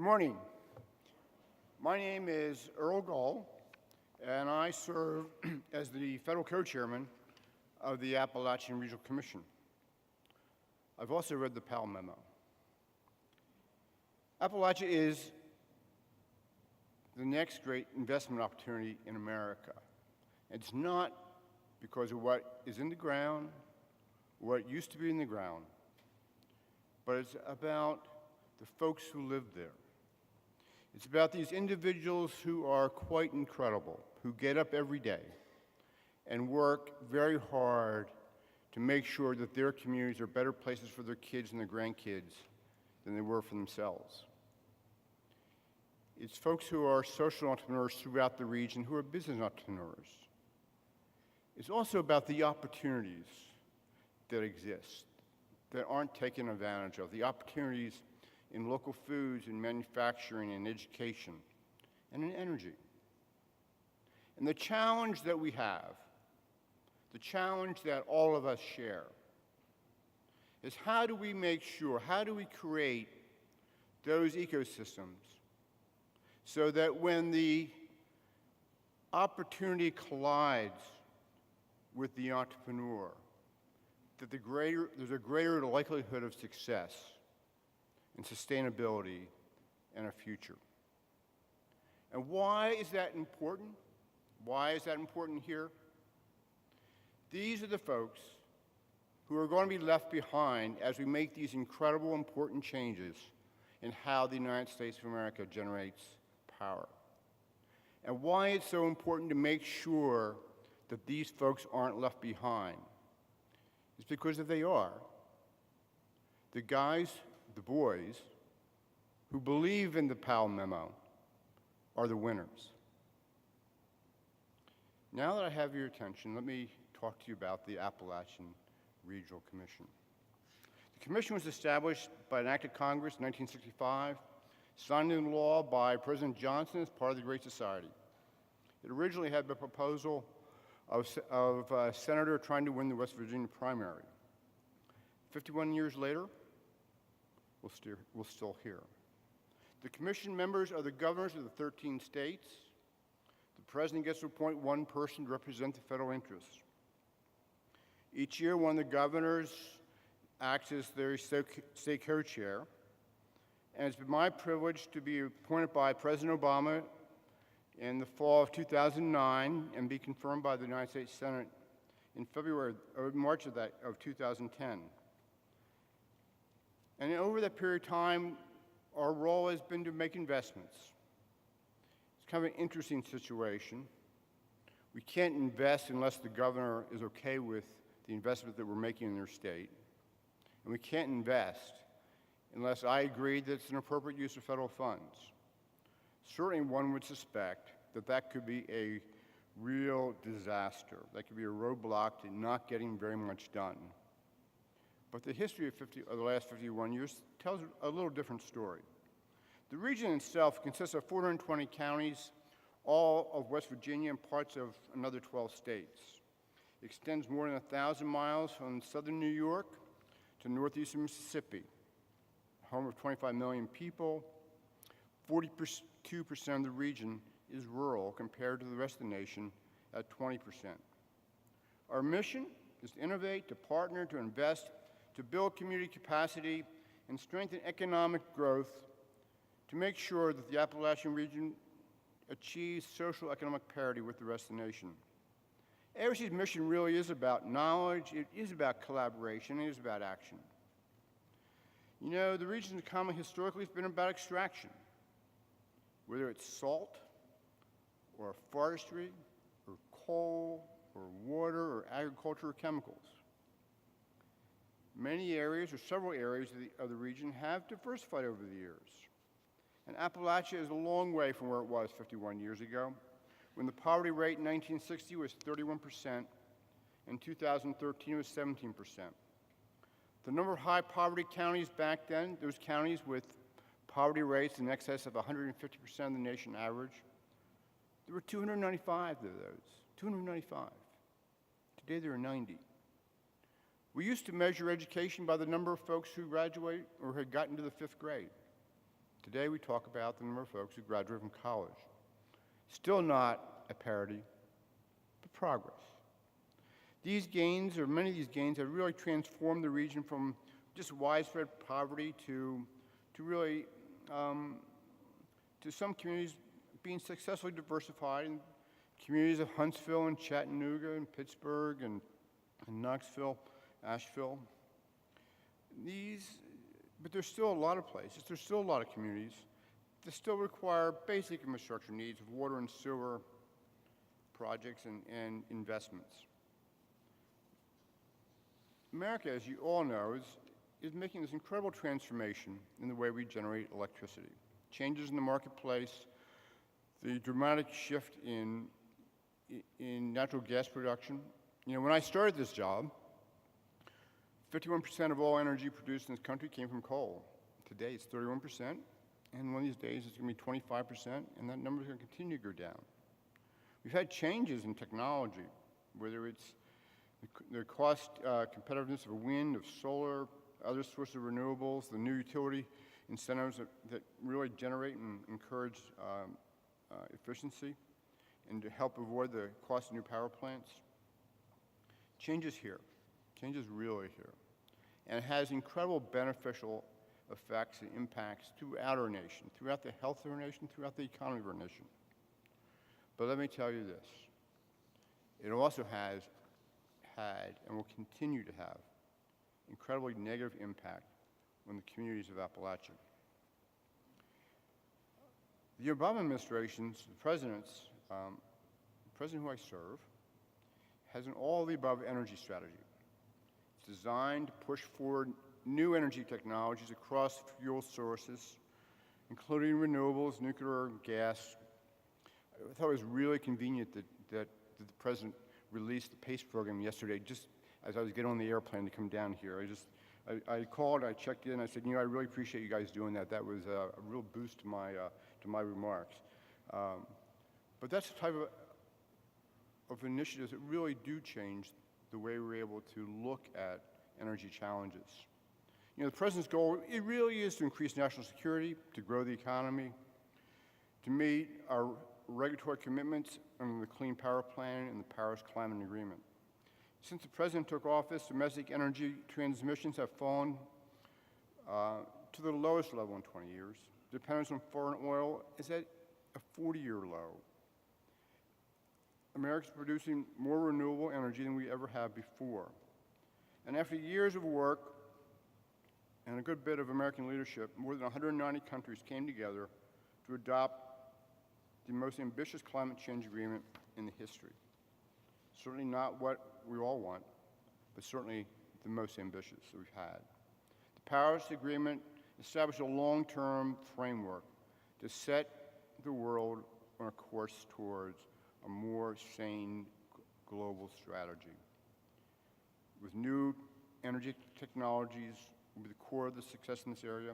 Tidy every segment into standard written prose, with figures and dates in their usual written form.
Good morning. My name is Earl Gohl, and I serve as the federal co-chairman of the Appalachian Regional Commission. I've also read the Powell memo. Appalachia is the next great investment opportunity in America. It's not because of what is in the ground, what used to be in the ground, but it's about the folks who live there. It's about these individuals who are quite incredible, who get up every day and work very hard to make sure that their communities are better places for their kids and their grandkids than they were for themselves. It's folks who are social entrepreneurs throughout the region who are business entrepreneurs. It's also about the opportunities that exist that aren't taken advantage of, the opportunities in local foods, in manufacturing, in education, and in energy. And the challenge that we have, the challenge that all of us share, is how do we make sure, how do we create those ecosystems so that when the opportunity collides with the entrepreneur, that there's a greater likelihood of success and sustainability and a future. And why is that important? Why is that important here? These are the folks who are going to be left behind as we make these incredible, important changes in how the United States of America generates power. And why it's so important to make sure that these folks aren't left behind is because if they are, the guys, the boys, who believe in the Powell memo are the winners. Now that I have your attention, let me talk to you about the Appalachian Regional Commission. The commission was established by an act of Congress in 1965, signed into law by President Johnson as part of the Great Society. It originally had the proposal of a senator trying to win the West Virginia primary. 51 years later, we're still here. The commission members are the governors of the 13 states. The president gets to appoint one person to represent the federal interests. Each year, one of the governors acts as their state co-chair, and it's been my privilege to be appointed by President Obama in the fall of 2009 and be confirmed by the United States Senate in March of 2010. And over that period of time, our role has been to make investments. It's kind of an interesting situation. We can't invest unless the governor is okay with the investment that we're making in their state. And we can't invest unless I agree that it's an appropriate use of federal funds. Certainly one would suspect that that could be a real disaster. That could be a roadblock to not getting very much done. But the history of the last 51 years tells a little different story. The region itself consists of 420 counties, all of West Virginia and parts of another 12 states. It extends more than 1,000 miles from southern New York to northeastern Mississippi, home of 25 million people. 42% of the region is rural compared to the rest of the nation at 20%. Our mission is to innovate, to partner, to invest, to build community capacity and strengthen economic growth to make sure that the Appalachian region achieves social economic parity with the rest of the nation. ARC's mission really is about knowledge, it is about collaboration, it is about action. You know, the region's economy historically has been about extraction, whether it's salt, or forestry, or coal, or water, or agriculture, or chemicals. Many areas, or several areas of the region, have diversified over the years. And Appalachia is a long way from where it was 51 years ago, when the poverty rate in 1960 was 31%, in 2013 it was 17%. The number of high poverty counties back then, those counties with poverty rates in excess of 150% of the nation average, there were 295 of those, 295. Today there are 90. We used to measure education by the number of folks who graduated or had gotten to the 5th grade. Today we talk about the number of folks who graduate from college. Still not at parity, but progress. These gains, or many of these gains, have really transformed the region from just widespread poverty to really, to some communities being successfully diversified, in communities of Huntsville and Chattanooga and Pittsburgh and Knoxville, Asheville. But there's still a lot of places, there's still a lot of communities that still require basic infrastructure needs of water and sewer projects and investments. America, as you all know, is making this incredible transformation in the way we generate electricity. Changes in the marketplace, the dramatic shift in natural gas production. You know, when I started this job, 51% of all energy produced in this country came from coal. Today it's 31%, and one of these days it's going to be 25%, and that number is going to continue to go down. We've had changes in technology, whether it's the cost competitiveness of wind, of solar, other sources of renewables, the new utility incentives that really generate and encourage efficiency and to help avoid the cost of new power plants. Change is here. Change is really here. And it has incredible beneficial effects and impacts throughout our nation, throughout the health of our nation, throughout the economy of our nation. But let me tell you this. It also has had and will continue to have incredibly negative impact on the communities of Appalachia. The Obama administration's, the president who I serve, has an all-of-the-above energy strategy. It's designed to push forward new energy technologies across fuel sources, including renewables, nuclear, gas. I thought it was really convenient that the president released the PACE program yesterday, just as I was getting on the airplane to come down here. I called, I checked in, I said, you know, I really appreciate you guys doing that. That was a real boost to my remarks. But that's the type of initiatives that really do change the way we're able to look at energy challenges. You know, the president's goal, it really is to increase national security, to grow the economy, to meet our regulatory commitments under the Clean Power Plan and the Paris Climate Agreement. Since the president took office, domestic energy transmissions have fallen to the lowest level in 20 years. Dependence on foreign oil is at a 40-year low. America's producing more renewable energy than we ever have before. And after years of work and a good bit of American leadership, more than 190 countries came together to adopt the most ambitious climate change agreement in the history. Certainly not what we all want, but certainly the most ambitious that we've had. The Paris Agreement established a long-term framework to set the world on a course towards a more sane global strategy. With new energy technologies will be the core of the success in this area.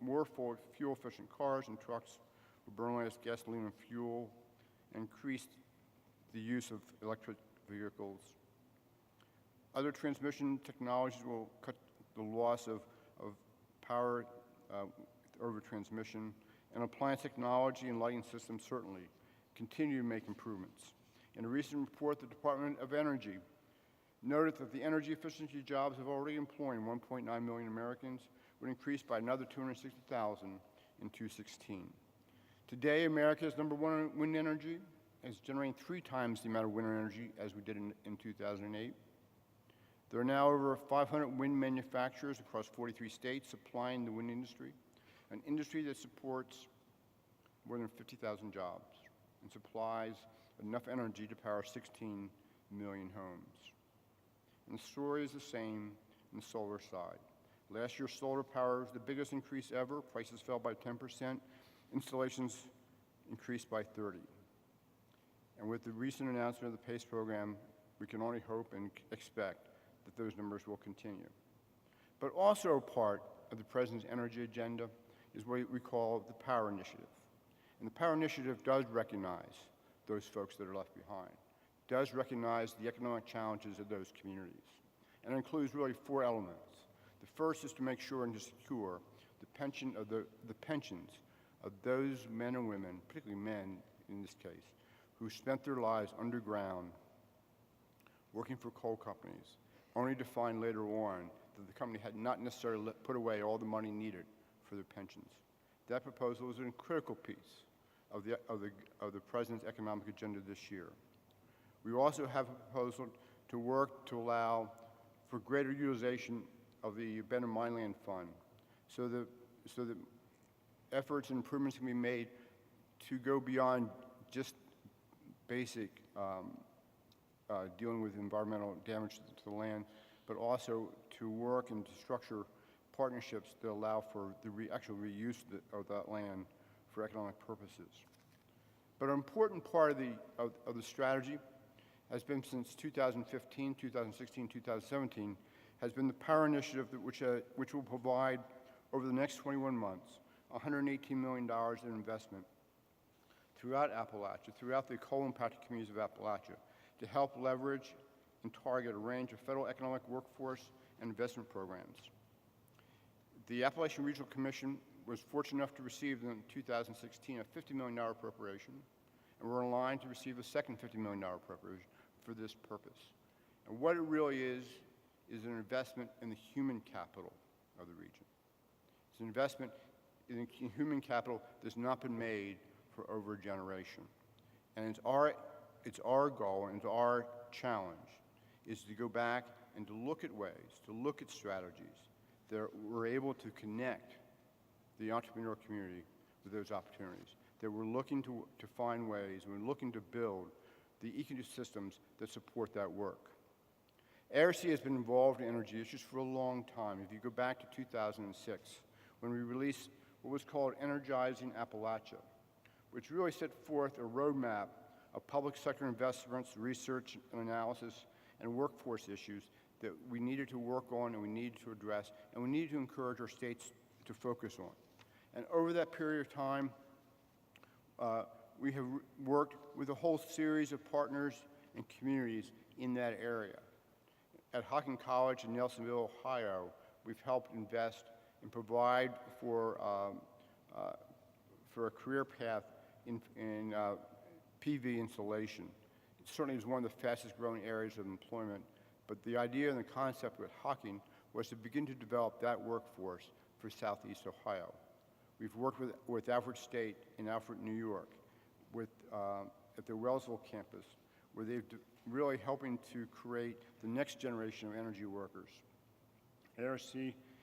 More fuel-efficient cars and trucks will burn less gasoline and fuel, and increase the use of electric vehicles. Other transmission technologies will cut the loss of power over transmission, and appliance technology and lighting systems certainly continue to make improvements. In a recent report, the Department of Energy noted that the energy efficiency jobs of already employing 1.9 million Americans would increase by another 260,000 in 2016. Today, America is number one in wind energy, is generating 3 times the amount of wind energy as we did in 2008. There are now over 500 wind manufacturers across 43 states supplying the wind industry, an industry that supports more than 50,000 jobs and supplies enough energy to power 16 million homes. And the story is the same on the solar side. Last year, solar power was the biggest increase ever. Prices fell by 10%. Installations increased by 30%. And with the recent announcement of the PACE program, we can only hope and expect that those numbers will continue. But also part of the President's energy agenda is what we call the Power Initiative. And the Power Initiative does recognize those folks that are left behind, does recognize the economic challenges of those communities, and it includes really 4 elements. The first is to make sure and to secure the pensions of those men and women, particularly men in this case, who spent their lives underground working for coal companies, only to find later on that the company had not necessarily put away all the money needed for their pensions. That proposal is a critical piece of the President's economic agenda this year. We also have a proposal to work to allow for greater utilization of the Abandoned Mineland Fund so that efforts and improvements can be made to go beyond just basic dealing with environmental damage to the land, but also to work and to structure partnerships that allow for the actual reuse of that land for economic purposes. But an important part of the strategy has been since 2015, 2016, 2017, has been the Power Initiative which will provide over the next 21 months $118 million in investment throughout Appalachia, throughout the coal-impacted communities of Appalachia, to help leverage and target a range of federal economic workforce and investment programs. The Appalachian Regional Commission was fortunate enough to receive in 2016 a $50 million appropriation, and we're in line to receive a second $50 million appropriation for this purpose. And what it really is an investment in the human capital of the region. It's an investment in human capital that's not been made for over a generation. And it's our goal and it's our challenge is to go back and to look at ways, to look at strategies that we're able to connect the entrepreneurial community with those opportunities, that we're looking to find ways, we're looking to build the ecosystems that support that work. ARC has been involved in energy issues for a long time. If you go back to 2006, when we released what was called Energizing Appalachia, which really set forth a roadmap of public sector investments, research and analysis, and workforce issues that we needed to work on and we needed to address, and we needed to encourage our states to focus on. And over that period of time, we have worked with a whole series of partners and communities in that area. At Hocking College in Nelsonville, Ohio, we've helped invest and provide for a career path in PV installation. It certainly is one of the fastest growing areas of employment, but the idea and the concept with Hocking was to begin to develop that workforce for Southeast Ohio. We've worked with Alfred State in Alfred, New York, at the Wellsville campus, where they've really helping to create the next generation of energy workers. ARC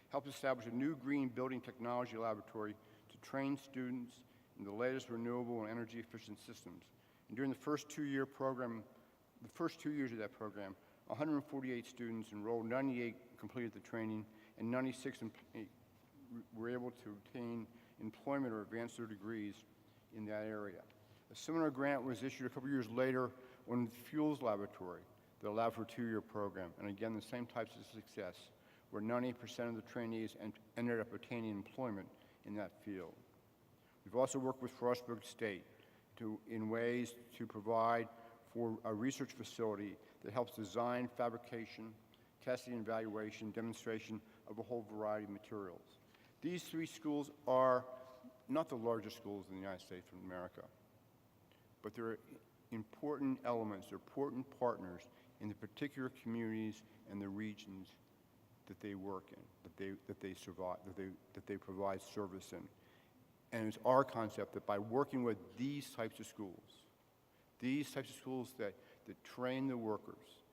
helped establish a new green building technology laboratory to train students in the latest renewable and energy efficient systems. And during the first 2 years of that program, 148 students enrolled, 98 completed the training, and 96 were able to obtain employment or advance their degrees in that area. A similar grant was issued a couple years later on the Fuels Laboratory that allowed for a 2-year program. And again, the same types of success, where 90% of the trainees ended up attaining employment in that field. We've also worked with Frostburg State in ways to provide for a research facility that helps design, fabrication, testing, and evaluation, demonstration of a whole variety of materials. These 3 schools are not the largest schools in the United States of America, but they're important elements, they're important partners in the particular communities and the regions that they work in, that they survive, that they provide service in. And it's our concept that by working with these types of schools that train the workers,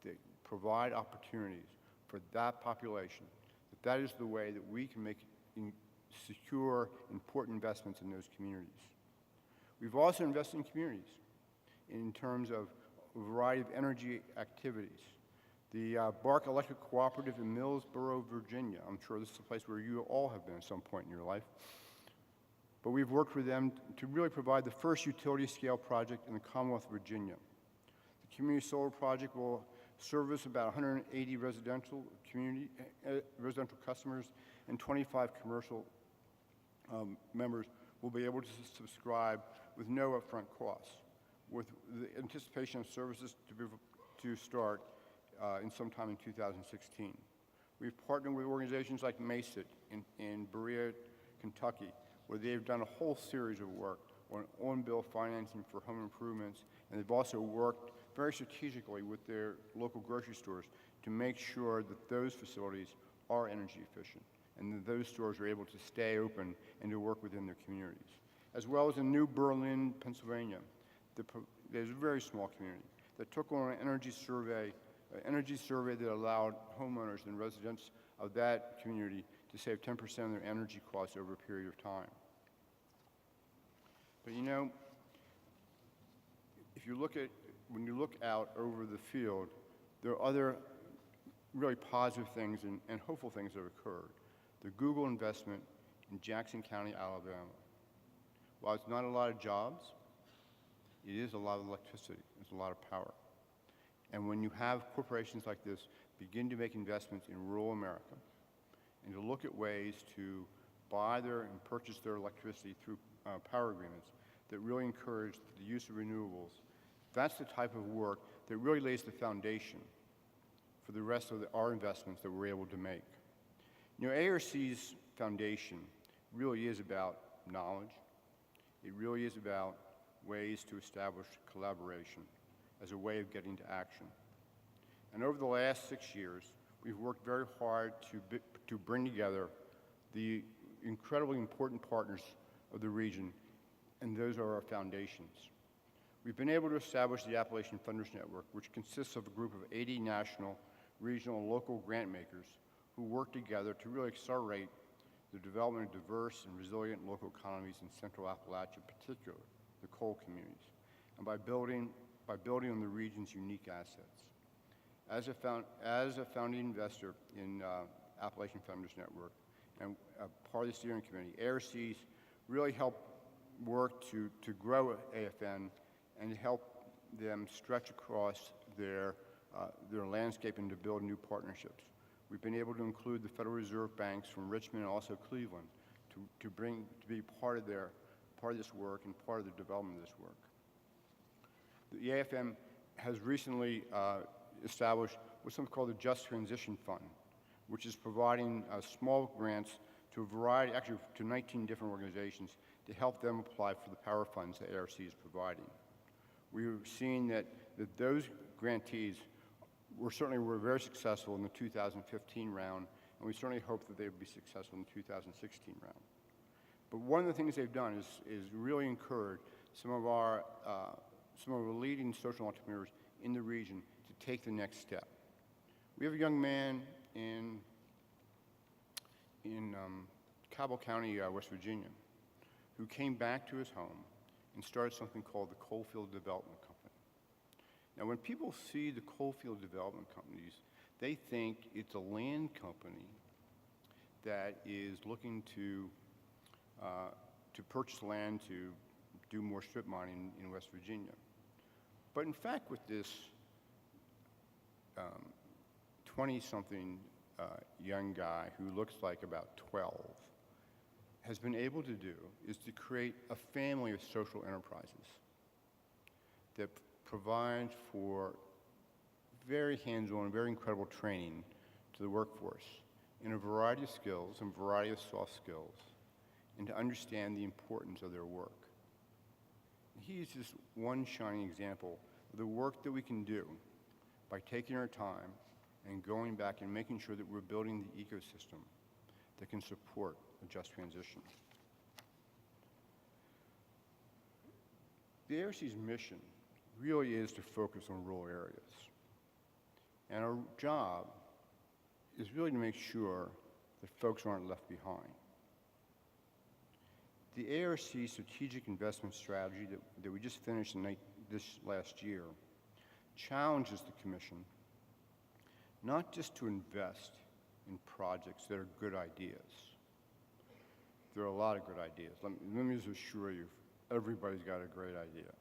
that provide opportunities for that population, that is the way that we can make secure important investments in those communities. We've also invested in communities in terms of a variety of energy activities. The Bark Electric Cooperative in Millsboro, Virginia. I'm sure this is a place where you all have been at some point in your life. But we've worked with them to really provide the first utility-scale project in the Commonwealth of Virginia. The community solar project will service about 180 residential customers, and 25 commercial members will be able to subscribe with no upfront costs, with the anticipation of services to start in sometime in 2016. We've partnered with organizations like MESIT in Berea, Kentucky, where they've done a whole series of work on bill financing for home improvements, and they've also worked very strategically with their local grocery stores to make sure that those facilities are energy efficient and that those stores are able to stay open and to work within their communities. As well as in New Berlin, Pennsylvania, there's a very small community that took on an energy survey that allowed homeowners and residents of that community to save 10% of their energy costs over a period of time. But you know, when you look out over the field, there are other really positive things and hopeful things that have occurred. The Google investment in Jackson County, Alabama. While it's not a lot of jobs, it is a lot of electricity, it's a lot of power. And when you have corporations like this begin to make investments in rural America and to look at ways to buy and purchase their electricity through power agreements that really encourage the use of renewables, that's the type of work that really lays the foundation for the rest of our investments that we're able to make. You know, ARC's foundation really is about knowledge. It really is about ways to establish collaboration as a way of getting to action. And over the last 6 years, we've worked very hard to bring together the incredibly important partners of the region, and those are our foundations. We've been able to establish the Appalachian Funders Network, which consists of a group of 80 national, regional, and local grant makers who work together to really accelerate the development of diverse and resilient local economies in Central Appalachia, particularly the coal communities, and by building on the region's unique assets. As a founding investor in Appalachian Funders Network and a part of the steering committee, ARCs really help work to grow AFN and help them stretch across their landscape and to build new partnerships. We've been able to include the Federal Reserve banks from Richmond and also Cleveland to be part of this work and part of the development of this work. The AFM has recently established what's something called the Just Transition Fund, which is providing small grants to a variety, actually to 19 different organizations, to help them apply for the power funds that ARC is providing. We've seen that those grantees were very successful in the 2015 round, and we certainly hope that they will be successful in the 2016 round. But one of the things they've done is really encourage some of our leading social entrepreneurs in the region to take the next step. We have a young man in Cabell County, West Virginia, who came back to his home and started something called the Coalfield Development Company. Now, when people see the coalfield development companies, they think it's a land company that is looking to purchase land to do more strip mining in West Virginia. But in fact, with this 20-something young guy who looks like about 12 has been able to do is to create a family of social enterprises that provides for very hands-on, very incredible training to the workforce in a variety of skills and variety of soft skills, and to understand the importance of their work. He's just one shining example of the work that we can do by taking our time and going back and making sure that we're building the ecosystem that can support a just transition. The ARC's mission really is to focus on rural areas. And our job is really to make sure that folks aren't left behind. The ARC strategic investment strategy that we just finished this last year challenges the Commission not just to invest in projects that are good ideas. There are a lot of good ideas. Let me just assure you, everybody's got a great idea.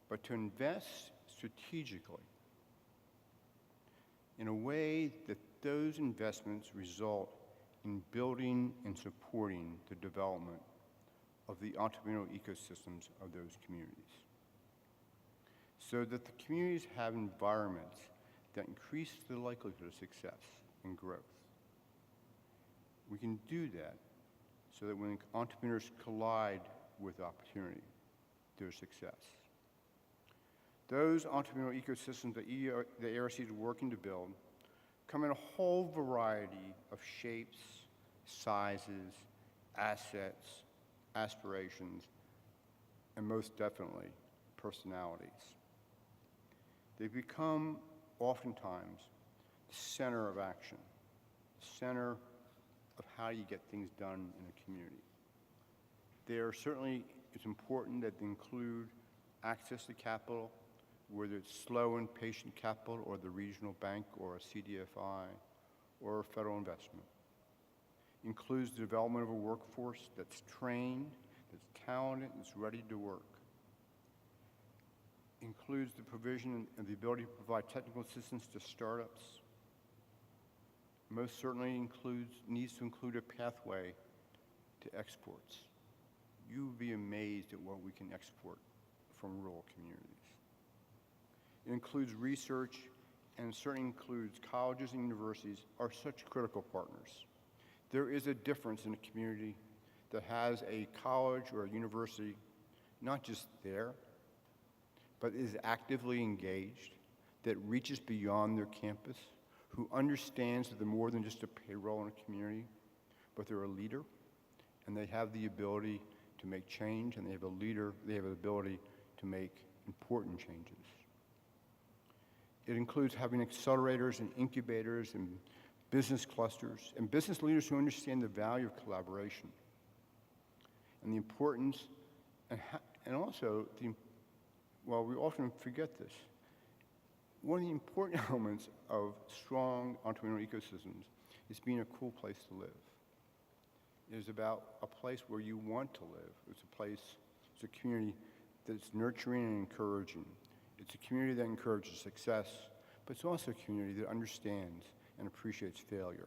But to invest strategically in a way that those investments result in building and supporting the development of the entrepreneurial ecosystems of those communities, so that the communities have environments that increase the likelihood of success and growth. We can do that so that when entrepreneurs collide with opportunity, there's success. Those entrepreneurial ecosystems that the ARC is working to build come in a whole variety of shapes, sizes, assets, aspirations, and most definitely, personalities. They become, oftentimes, the center of action, the center of how you get things done in a community. It's important that they include access to capital, whether it's slow and patient capital or the regional bank or a CDFI or a federal investment. Includes the development of a workforce that's trained, that's talented, that's ready to work. Includes the provision and the ability to provide technical assistance to startups. Most certainly needs to include a pathway to exports. You would be amazed at what we can export from rural communities. It includes research, and certainly includes colleges and universities are such critical partners. There is a difference in a community that has a college or a university, not just there, but is actively engaged, that reaches beyond their campus, who understands that they're more than just a payroll in a community, but they're a leader, and they have the ability to make change, and they have the ability to make important changes. It includes having accelerators and incubators and business clusters and business leaders who understand the value of collaboration and the importance, and also, well, we often forget this. One of the important elements of strong entrepreneurial ecosystems is being a cool place to live. It is about a place where you want to live. It's a community that's nurturing and encouraging. It's a community that encourages success, but it's also a community that understands and appreciates failure.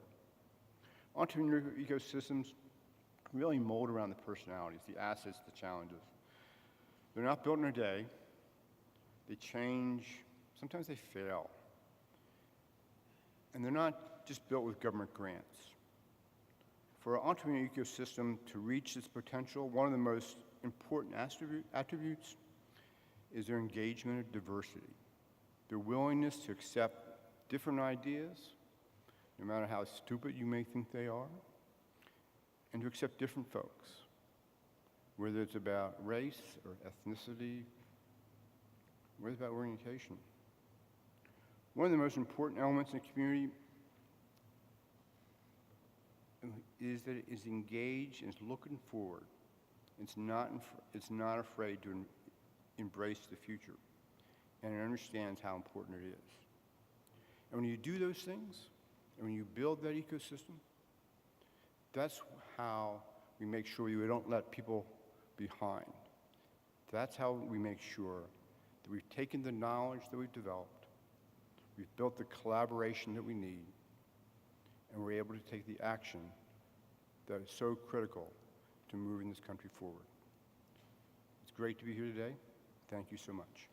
Entrepreneurial ecosystems really mold around the personalities, the assets, the challenges. They're not built in a day. They change. Sometimes they fail. And they're not just built with government grants. For an entrepreneurial ecosystem to reach its potential, one of the most important attributes is their engagement of diversity, their willingness to accept different ideas, no matter how stupid you may think they are, and to accept different folks, whether it's about race or ethnicity, whether it's about orientation. One of the most important elements in a community is that it is engaged and is looking forward. It's not afraid to embrace the future, and it understands how important it is. And when you do those things, and when you build that ecosystem, that's how we make sure we don't let people behind. That's how we make sure that we've taken the knowledge that we've developed, we've built the collaboration that we need, and we're able to take the action that is so critical to moving this country forward. It's great to be here today. Thank you so much.